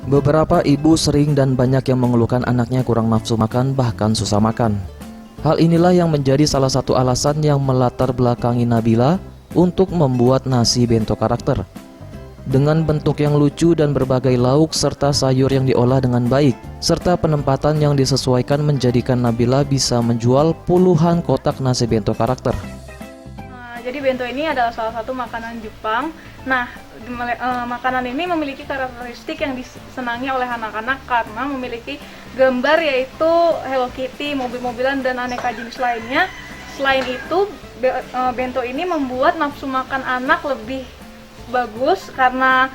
Beberapa ibu sering dan banyak yang mengeluhkan anaknya kurang nafsu makan, bahkan susah makan. Hal inilah yang menjadi salah satu alasan yang melatar belakangi Nabila untuk membuat nasi bento karakter. Dengan bentuk yang lucu dan berbagai lauk serta sayur yang diolah dengan baik, serta penempatan yang disesuaikan menjadikan Nabila bisa menjual puluhan kotak nasi bento karakter. Jadi bento ini adalah salah satu makanan Jepang. Nah, makanan ini memiliki karakteristik yang disenangi oleh anak-anak karena memiliki gambar yaitu Hello Kitty, mobil-mobilan, dan aneka jenis lainnya. Selain itu, bento ini membuat nafsu makan anak lebih bagus karena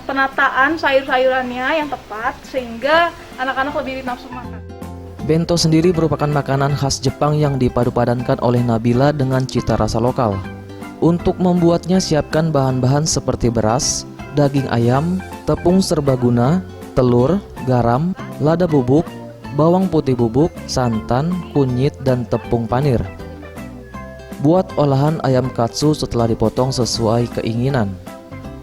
penataan sayur-sayurannya yang tepat sehingga anak-anak lebih nafsu makan. Bento sendiri merupakan makanan khas Jepang yang dipadu-padankan oleh Nabila dengan cita rasa lokal. Untuk membuatnya siapkan bahan-bahan seperti beras, daging ayam, tepung serbaguna, telur, garam, lada bubuk, bawang putih bubuk, santan, kunyit, dan tepung panir. Buat olahan ayam katsu setelah dipotong sesuai keinginan.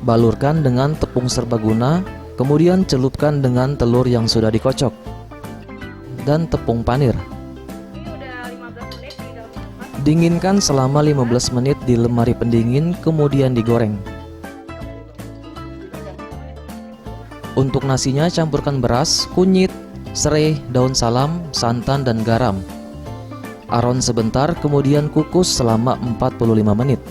Balurkan dengan tepung serbaguna, kemudian celupkan dengan telur yang sudah dikocok dan tepung panir. Dinginkan selama 15 menit di lemari pendingin, kemudian digoreng. Untuk nasinya campurkan beras, kunyit, serai, daun salam, santan, dan garam. Aron sebentar, kemudian kukus selama 45 menit.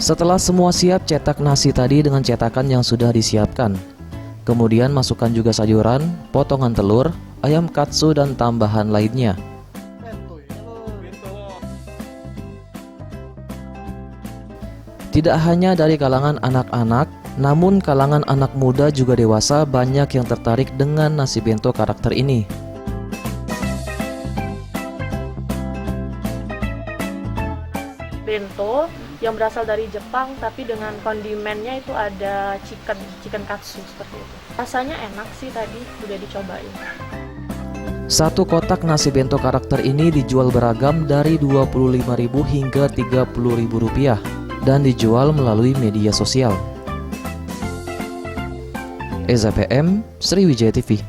Setelah semua siap, cetak nasi tadi dengan cetakan yang sudah disiapkan. Kemudian masukkan juga sayuran, potongan telur, ayam katsu, dan tambahan lainnya. Tidak hanya dari kalangan anak-anak, namun kalangan anak muda juga dewasa banyak yang tertarik dengan nasi bento karakter ini. Bento yang berasal dari Jepang tapi dengan kondimennya itu ada chicken katsu seperti itu. Rasanya enak sih, tadi udah dicobain. Satu kotak nasi bento karakter ini dijual beragam dari Rp25.000 hingga Rp30.000 dan dijual melalui media sosial. Eza PM, Sriwijaya TV.